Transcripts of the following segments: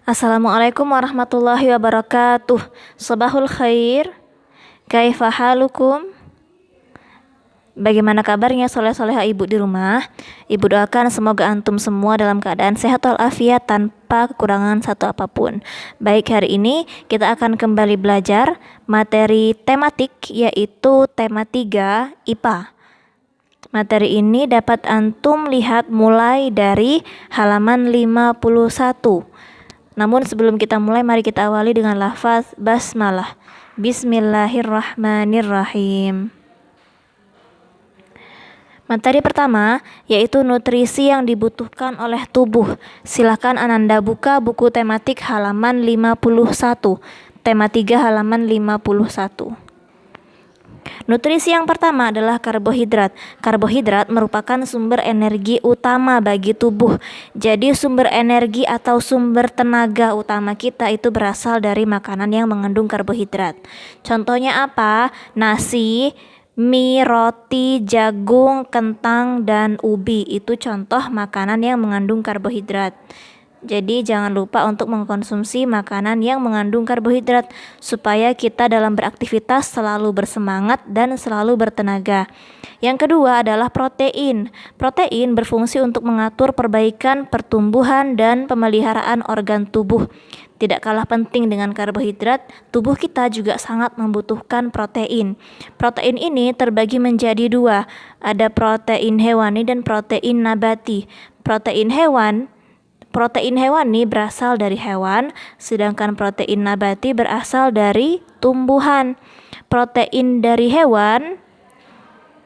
Assalamualaikum warahmatullahi wabarakatuh. Sabahul khair. Kaifa halukum? Bagaimana kabarnya soleh-soleha ibu di rumah? Ibu doakan semoga antum semua dalam keadaan sehat walafiat tanpa kekurangan satu apapun. Baik, hari ini kita akan kembali belajar materi tematik, yaitu tema 3 IPA. Materi ini dapat antum lihat mulai dari halaman 51. Namun sebelum kita mulai, mari kita awali dengan lafaz basmalah. Bismillahirrahmanirrahim. Materi pertama yaitu nutrisi yang dibutuhkan oleh tubuh. Silakan Ananda buka buku tematik halaman 51. Tema 3 halaman 51. Nutrisi yang pertama adalah karbohidrat. Karbohidrat merupakan sumber energi utama bagi tubuh. Jadi sumber energi atau sumber tenaga utama kita itu berasal dari makanan yang mengandung karbohidrat. Contohnya apa? Nasi, mie, roti, jagung, kentang, dan ubi. Itu contoh makanan yang mengandung karbohidrat. Jadi jangan lupa untuk mengkonsumsi makanan yang mengandung karbohidrat supaya kita dalam beraktivitas selalu bersemangat dan selalu bertenaga. Yang kedua adalah protein. Protein berfungsi untuk mengatur perbaikan pertumbuhan dan pemeliharaan organ tubuh. Tidak kalah penting dengan karbohidrat, tubuh kita juga sangat membutuhkan protein. Protein ini terbagi menjadi dua, ada protein hewani dan protein nabati. Protein hewani berasal dari hewan, sedangkan protein nabati berasal dari tumbuhan. Protein dari hewan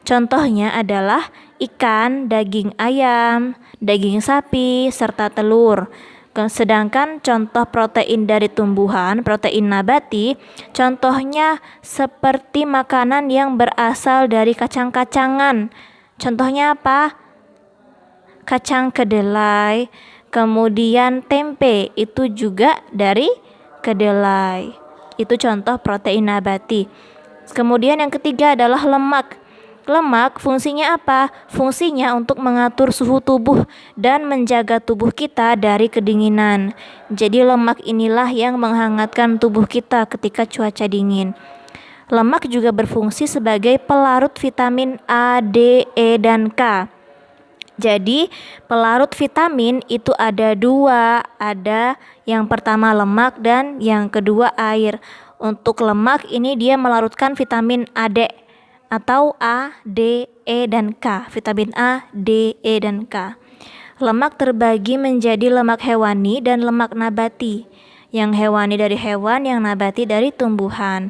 contohnya adalah ikan, daging ayam, daging sapi, serta telur. Sedangkan contoh protein dari tumbuhan, protein nabati, contohnya seperti makanan yang berasal dari kacang-kacangan. Contohnya apa? Kacang kedelai, kemudian tempe, itu juga dari kedelai. Itu contoh protein nabati. Kemudian yang ketiga adalah lemak. Lemak fungsinya apa? Fungsinya untuk mengatur suhu tubuh dan menjaga tubuh kita dari kedinginan. Jadi lemak inilah yang menghangatkan tubuh kita ketika cuaca dingin. Lemak juga berfungsi sebagai pelarut vitamin A, D, E, dan K. Jadi pelarut vitamin itu ada dua, ada yang pertama lemak dan yang kedua air. Untuk lemak ini dia melarutkan vitamin AD atau A, D, E, dan K. Vitamin A, D, E, dan K. Lemak terbagi menjadi lemak hewani dan lemak nabati. Yang hewani dari hewan, yang nabati dari tumbuhan.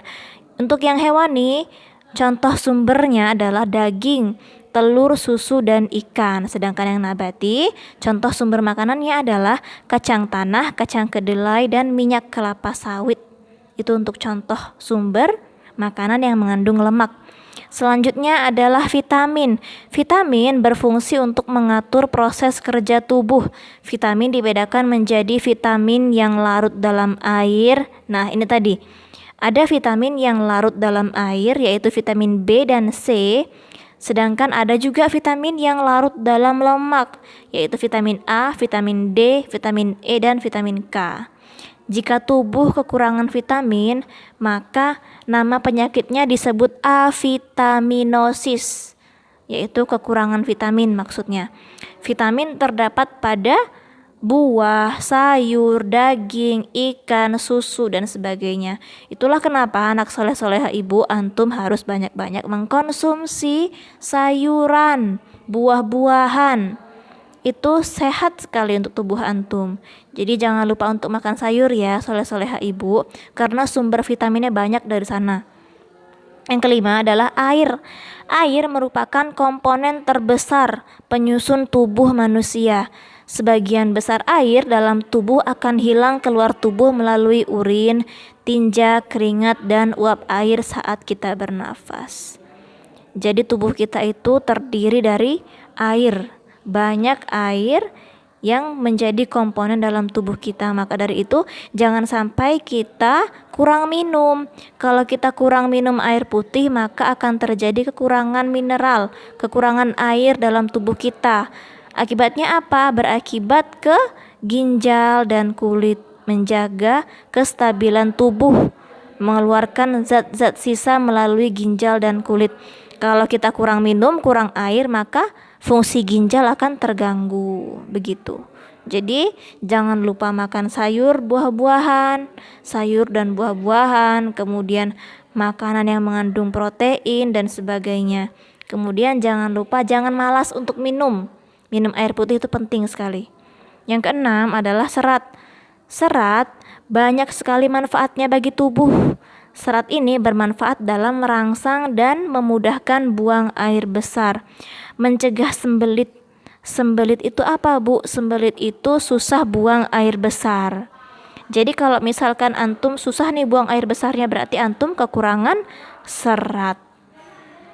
Untuk yang hewani, contoh sumbernya adalah daging, telur, susu, dan ikan. Sedangkan yang nabati, contoh sumber makanannya adalah kacang tanah, kacang kedelai, dan minyak kelapa sawit. Itu untuk contoh sumber makanan yang mengandung lemak. Selanjutnya adalah vitamin. Vitamin berfungsi untuk mengatur proses kerja tubuh. Vitamin dibedakan menjadi vitamin yang larut dalam air. Nah, ini tadi. Ada vitamin yang larut dalam air, yaitu vitamin B dan C. Sedangkan ada juga vitamin yang larut dalam lemak, yaitu vitamin A, vitamin D, vitamin E, dan vitamin K. Jika tubuh kekurangan vitamin, maka nama penyakitnya disebut avitaminosis, yaitu kekurangan vitamin maksudnya. Vitamin terdapat pada buah, sayur, daging, ikan, susu, dan sebagainya. Itulah kenapa anak soleh-soleha ibu antum harus banyak-banyak mengkonsumsi sayuran, buah-buahan. Itu sehat sekali untuk tubuh antum. Jadi jangan lupa untuk makan sayur ya soleh-soleha ibu, karena sumber vitaminnya banyak dari sana. Yang kelima adalah air. Air merupakan komponen terbesar penyusun tubuh manusia. Sebagian besar air dalam tubuh akan hilang keluar tubuh melalui urin, tinja, keringat, dan uap air saat kita bernafas. Jadi tubuh kita itu terdiri dari air. Banyak air yang menjadi komponen dalam tubuh kita. Maka dari itu jangan sampai kita kurang minum. Kalau kita kurang minum air putih, maka akan terjadi kekurangan mineral, kekurangan air dalam tubuh kita. Akibatnya apa? Berakibat ke ginjal dan kulit. menjaga kestabilan tubuh, mengeluarkan zat-zat sisa melalui ginjal dan kulit. Kalau kita kurang minum, kurang air, maka fungsi ginjal akan terganggu. Begitu. Jadi jangan lupa makan sayur, buah-buahan, sayur dan buah-buahan, kemudian makanan yang mengandung protein dan sebagainya. Kemudian jangan lupa jangan malas untuk minum. Minum air putih itu penting sekali. Yang keenam adalah serat. Serat banyak sekali manfaatnya bagi tubuh. Serat ini bermanfaat dalam merangsang dan memudahkan buang air besar, mencegah sembelit. Sembelit itu apa, Bu? Sembelit itu susah buang air besar. Jadi kalau misalkan antum susah nih buang air besarnya, berarti antum kekurangan serat.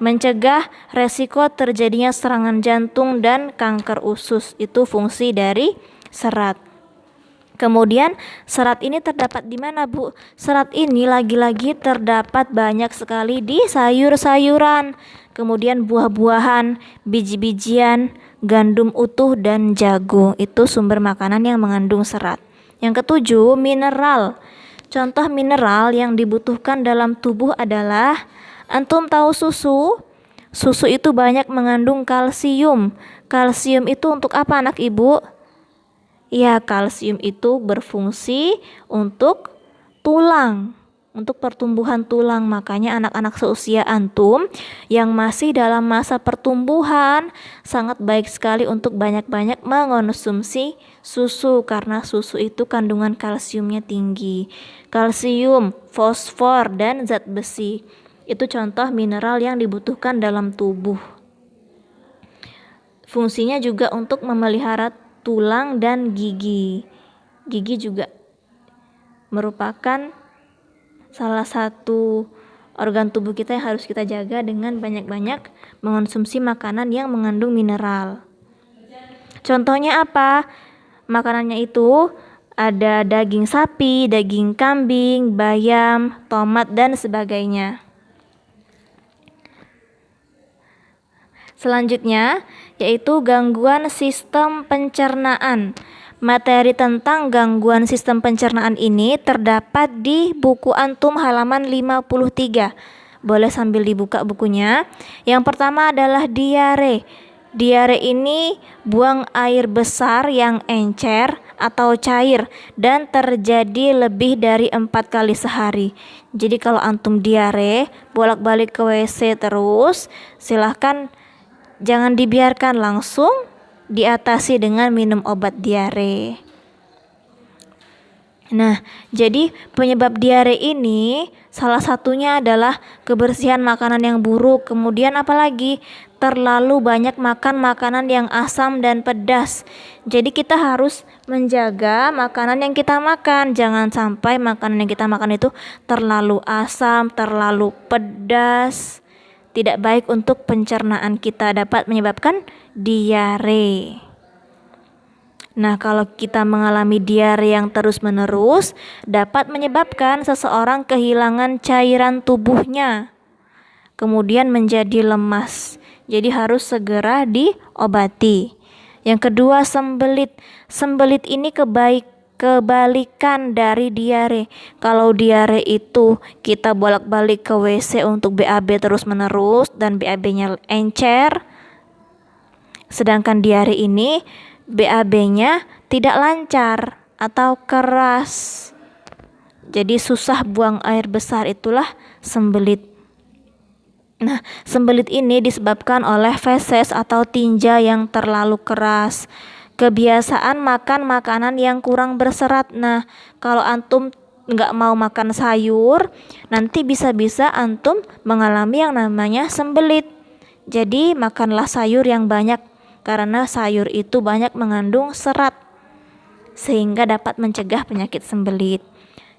Mencegah resiko terjadinya serangan jantung dan kanker usus, itu fungsi dari serat. Kemudian serat ini terdapat di mana, Bu? Serat ini lagi-lagi terdapat banyak sekali di sayur-sayuran, kemudian buah-buahan, biji-bijian, gandum utuh dan jagung. Itu sumber makanan yang mengandung serat. Yang ketujuh, mineral. Contoh mineral yang dibutuhkan dalam tubuh adalah, antum tahu susu? Susu itu banyak mengandung kalsium. Kalsium itu untuk apa, anak ibu? Ya, kalsium itu berfungsi untuk tulang, untuk pertumbuhan tulang. Makanya anak-anak seusia antum yang masih dalam masa pertumbuhan sangat baik sekali untuk banyak-banyak mengonsumsi susu, karena susu itu kandungan kalsiumnya tinggi. Kalsium, fosfor, dan zat besi itu contoh mineral yang dibutuhkan dalam tubuh. Fungsinya juga untuk memelihara tulang dan gigi. Gigi juga merupakan salah satu organ tubuh kita yang harus kita jaga dengan banyak-banyak mengonsumsi makanan yang mengandung mineral. Contohnya apa? Makanannya itu ada daging sapi, daging kambing, bayam, tomat, dan sebagainya. Selanjutnya yaitu gangguan sistem pencernaan. Materi tentang gangguan sistem pencernaan ini terdapat di buku antum halaman 53. Boleh sambil dibuka bukunya. Yang pertama adalah diare. Diare ini buang air besar yang encer atau cair dan terjadi lebih dari 4 kali sehari. Jadi kalau antum diare, bolak-balik ke WC terus, silahkan jangan dibiarkan, langsung diatasi dengan minum obat diare. Nah, jadi penyebab diare ini salah satunya adalah kebersihan makanan yang buruk. Kemudian apalagi? Terlalu banyak makan makanan yang asam dan pedas. Jadi kita harus menjaga makanan yang kita makan. Jangan sampai makanan yang kita makan itu terlalu asam, terlalu pedas. Tidak baik untuk pencernaan kita, dapat menyebabkan diare. Nah, kalau kita mengalami diare yang terus-menerus, dapat menyebabkan seseorang kehilangan cairan tubuhnya, kemudian menjadi lemas. Jadi harus segera diobati. Yang kedua, sembelit. Sembelit ini kebalikan dari diare. Kalau diare itu kita bolak-balik ke WC untuk BAB terus-menerus dan BAB-nya encer, sedangkan diare ini BAB-nya tidak lancar atau keras, jadi susah buang air besar, itulah sembelit. Nah, sembelit ini disebabkan oleh feses atau tinja yang terlalu keras. Kebiasaan makan makanan yang kurang berserat. Nah, kalau antum nggak mau makan sayur, nanti bisa-bisa antum mengalami yang namanya sembelit. Jadi makanlah sayur yang banyak, karena sayur itu banyak mengandung serat, sehingga dapat mencegah penyakit sembelit.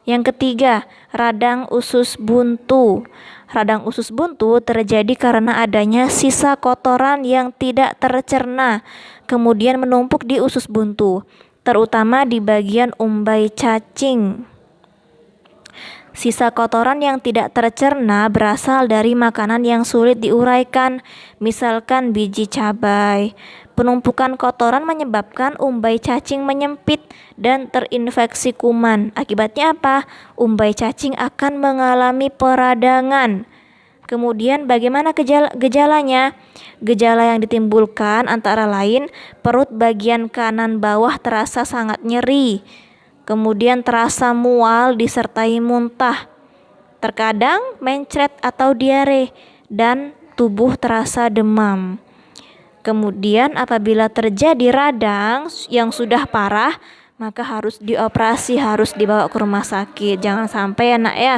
Yang ketiga, radang usus buntu. Radang usus buntu terjadi karena adanya sisa kotoran yang tidak tercerna, kemudian menumpuk di usus buntu, terutama di bagian umbai cacing. Sisa kotoran yang tidak tercerna berasal dari makanan yang sulit diuraikan, misalkan biji cabai, Penumpukan kotoran menyebabkan umbai cacing menyempit dan terinfeksi kuman. Akibatnya apa? Umbai cacing akan mengalami peradangan. Kemudian bagaimana gejalanya? Gejala yang ditimbulkan antara lain perut bagian kanan bawah terasa sangat nyeri. Kemudian terasa mual disertai muntah. Terkadang mencret atau diare dan tubuh terasa demam. Kemudian apabila terjadi radang yang sudah parah, maka harus dioperasi, harus dibawa ke rumah sakit. Jangan sampai ya nak ya.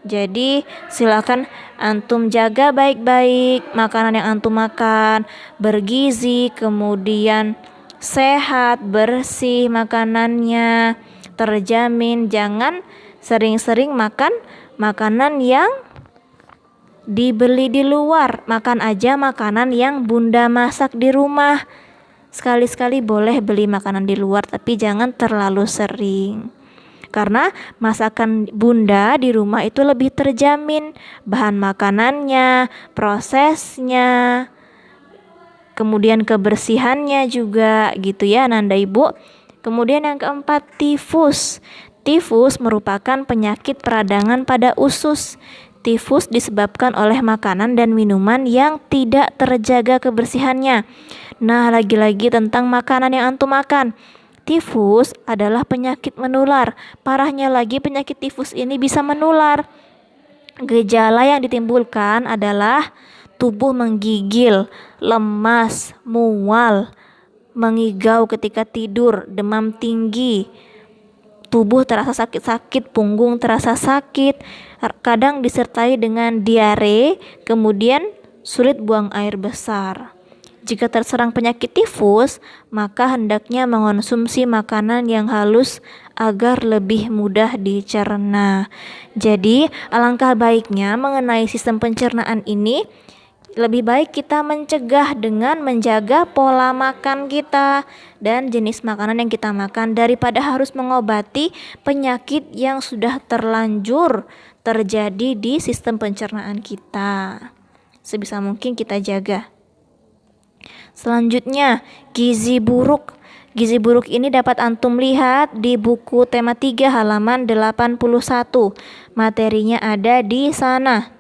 Jadi silakan antum jaga baik-baik makanan yang antum makan, bergizi, kemudian sehat, bersih makanannya, terjamin. Jangan sering-sering makan makanan yang dibeli di luar. Makan aja makanan yang bunda masak di rumah. Sekali-sekali boleh beli makanan di luar, tapi jangan terlalu sering. Karena masakan bunda di rumah itu lebih terjamin. Bahan makanannya, prosesnya, kemudian kebersihannya juga gitu ya Nanda Ibu. Kemudian yang keempat, tifus. Tifus merupakan penyakit peradangan pada usus. Tifus disebabkan oleh makanan dan minuman yang tidak terjaga kebersihannya. Nah, lagi-lagi tentang makanan yang antum makan. Tifus adalah penyakit menular. Parahnya lagi, penyakit tifus ini bisa menular. Gejala yang ditimbulkan adalah tubuh menggigil, lemas, mual, mengigau ketika tidur, demam tinggi, tubuh terasa sakit-sakit, punggung terasa sakit, kadang disertai dengan diare, kemudian sulit buang air besar. Jika terserang penyakit tifus, maka hendaknya mengonsumsi makanan yang halus agar lebih mudah dicerna. Jadi, alangkah baiknya mengenai sistem pencernaan ini, lebih baik kita mencegah dengan menjaga pola makan kita dan jenis makanan yang kita makan daripada harus mengobati penyakit yang sudah terlanjur terjadi di sistem pencernaan kita. Sebisa mungkin kita jaga. Selanjutnya, gizi buruk. Gizi buruk ini dapat antum lihat di buku tema 3 halaman 81. Materinya ada di sana.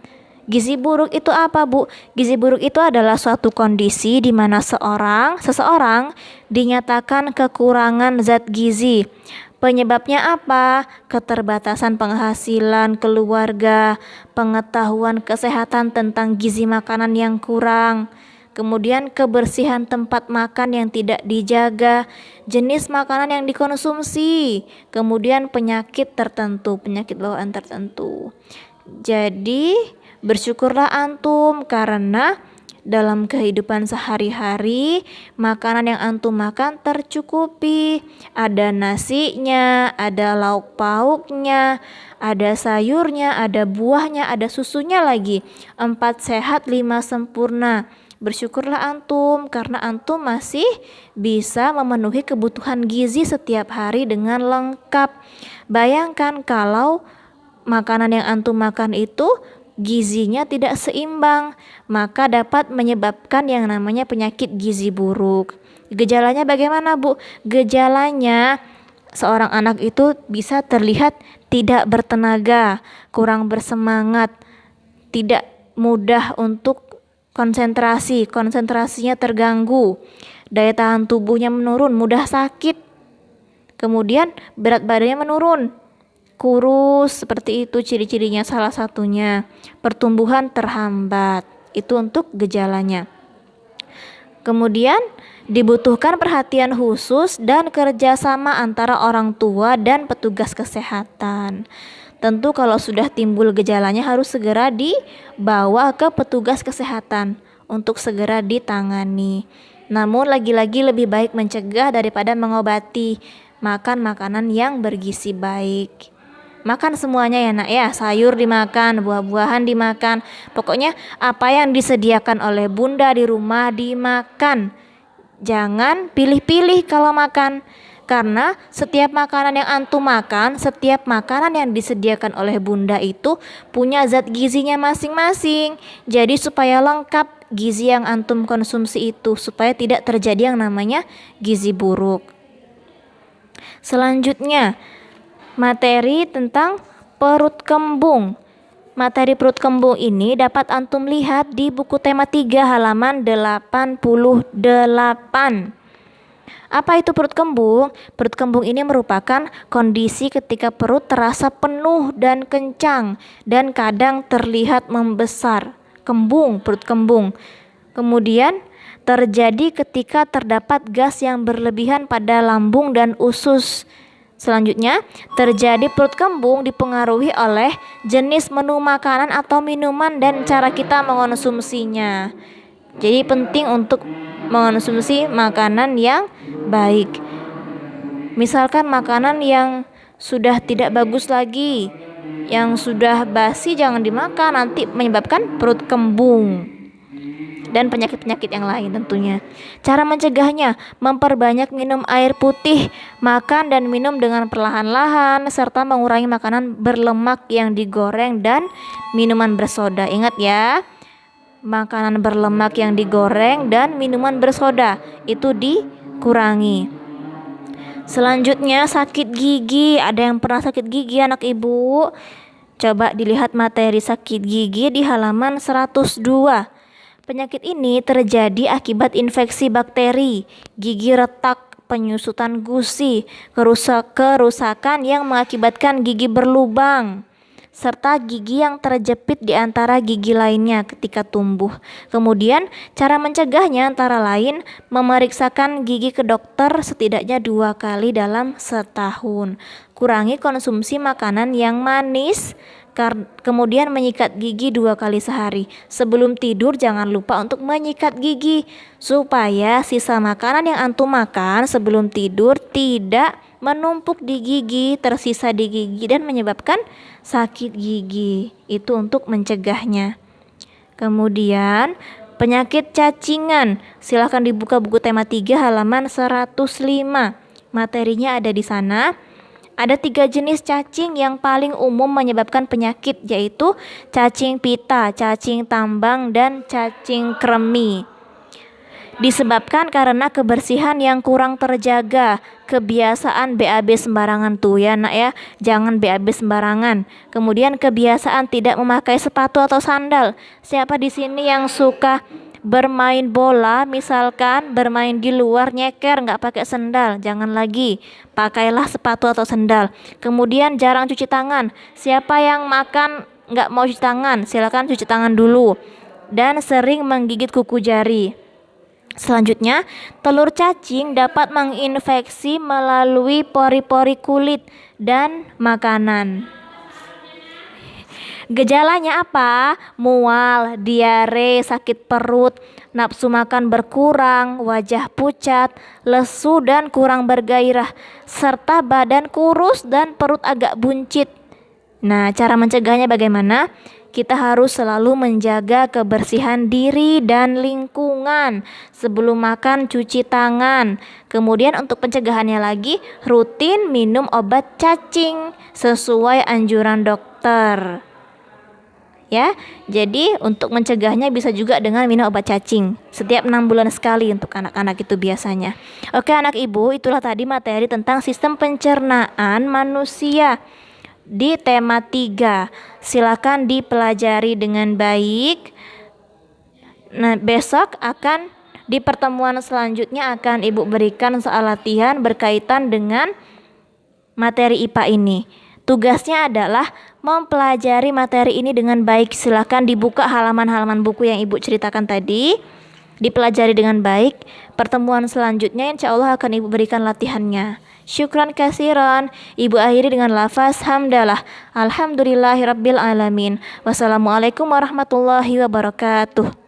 Gizi buruk itu apa, Bu? Gizi buruk itu adalah suatu kondisi di mana seseorang dinyatakan kekurangan zat gizi. Penyebabnya apa? Keterbatasan penghasilan keluarga, pengetahuan kesehatan tentang gizi makanan yang kurang, kemudian kebersihan tempat makan yang tidak dijaga, jenis makanan yang dikonsumsi, kemudian penyakit tertentu, penyakit bawaan tertentu. Jadi bersyukurlah antum karena dalam kehidupan sehari-hari makanan yang antum makan tercukupi. Ada nasinya, ada lauk pauknya, ada sayurnya, ada buahnya, ada susunya lagi. 4 sehat 5 sempurna. Bersyukurlah antum karena antum masih bisa memenuhi kebutuhan gizi setiap hari dengan lengkap. Bayangkan kalau makanan yang antum makan itu gizinya tidak seimbang, maka dapat menyebabkan yang namanya penyakit gizi buruk. Gejalanya bagaimana, Bu? Gejalanya seorang anak itu bisa terlihat tidak bertenaga, kurang bersemangat, tidak mudah untuk konsentrasinya terganggu, daya tahan tubuhnya menurun, mudah sakit, kemudian berat badannya menurun, kurus, seperti itu ciri-cirinya salah satunya. Pertumbuhan terhambat, itu untuk gejalanya. Kemudian dibutuhkan perhatian khusus dan kerjasama antara orang tua dan petugas kesehatan. Tentu kalau sudah timbul gejalanya harus segera dibawa ke petugas kesehatan untuk segera ditangani. Namun lagi-lagi lebih baik mencegah daripada mengobati. Makan makanan yang bergizi baik. Makan semuanya ya nak ya, sayur dimakan, buah-buahan dimakan. Pokoknya apa yang disediakan oleh bunda di rumah dimakan. Jangan pilih-pilih kalau makan. Karena setiap makanan yang antum makan, setiap makanan yang disediakan oleh bunda itu punya zat gizinya masing-masing. Jadi supaya lengkap gizi yang antum konsumsi itu supaya tidak terjadi yang namanya gizi buruk. Selanjutnya, materi tentang perut kembung. Materi perut kembung ini dapat antum lihat di buku tema 3 halaman 88. Apa itu perut kembung? Perut kembung ini merupakan kondisi ketika perut terasa penuh dan kencang dan kadang terlihat membesar. Kembung, perut kembung. Kemudian terjadi ketika terdapat gas yang berlebihan pada lambung dan usus. Selanjutnya, terjadi perut kembung dipengaruhi oleh jenis menu makanan atau minuman dan cara kita mengonsumsinya. Jadi penting untuk mengonsumsi makanan yang baik. Misalkan makanan yang sudah tidak bagus lagi, yang sudah basi jangan dimakan, nanti menyebabkan perut kembung dan penyakit-penyakit yang lain tentunya. Cara mencegahnya, memperbanyak minum air putih, makan dan minum dengan perlahan-lahan, serta mengurangi makanan berlemak yang digoreng dan minuman bersoda. Ingat ya, makanan berlemak yang digoreng dan minuman bersoda itu dikurangi. Selanjutnya, sakit gigi. Ada yang pernah sakit gigi anak ibu? Coba dilihat materi sakit gigi di halaman 102. Penyakit ini terjadi akibat infeksi bakteri, gigi retak, penyusutan gusi, kerusakan yang mengakibatkan gigi berlubang, serta gigi yang terjepit di antara gigi lainnya ketika tumbuh. Kemudian cara mencegahnya antara lain memeriksakan gigi ke dokter setidaknya 2 kali dalam setahun. Kurangi konsumsi makanan yang manis, kemudian menyikat gigi 2 kali sehari. Sebelum tidur jangan lupa untuk menyikat gigi supaya sisa makanan yang antum makan sebelum tidur tidak menumpuk di gigi, tersisa di gigi dan menyebabkan sakit gigi. Itu untuk mencegahnya. Kemudian penyakit cacingan. Silahkan dibuka buku tema 3 halaman 105. Materinya ada di sana. Ada 3 jenis cacing yang paling umum menyebabkan penyakit, yaitu cacing pita, cacing tambang, dan cacing kremi. Disebabkan karena kebersihan yang kurang terjaga, kebiasaan BAB sembarangan tuh ya nak ya, jangan BAB sembarangan. Kemudian kebiasaan tidak memakai sepatu atau sandal. Siapa di sini yang suka bermain bola, misalkan bermain di luar nyeker nggak pakai sendal, jangan lagi, pakailah sepatu atau sendal. Kemudian jarang cuci tangan. Siapa yang makan nggak mau cuci tangan, silakan cuci tangan dulu. Dan sering menggigit kuku jari. Selanjutnya, telur cacing dapat menginfeksi melalui pori-pori kulit dan makanan. Gejalanya apa? Mual, diare, sakit perut, nafsu makan berkurang, wajah pucat, lesu dan kurang bergairah, serta badan kurus dan perut agak buncit. Nah, cara mencegahnya bagaimana? Kita harus selalu menjaga kebersihan diri dan lingkungan. Sebelum makan cuci tangan. Kemudian untuk pencegahannya lagi, rutin minum obat cacing sesuai anjuran dokter. Ya, jadi untuk mencegahnya bisa juga dengan minum obat cacing setiap 6 bulan sekali untuk anak-anak itu biasanya. Oke anak ibu, itulah tadi materi tentang sistem pencernaan manusia di tema 3. Silakan dipelajari dengan baik. Nah, besok akan di pertemuan selanjutnya akan ibu berikan soal latihan berkaitan dengan materi IPA ini. Tugasnya adalah mempelajari materi ini dengan baik. Silahkan dibuka halaman-halaman buku yang ibu ceritakan tadi, dipelajari dengan baik. Pertemuan selanjutnya insya Allah akan ibu berikan latihannya. Syukran kasiran. Ibu akhiri dengan lafaz hamdalah. Alhamdulillahirabbil alamin. Wassalamualaikum warahmatullahi wabarakatuh.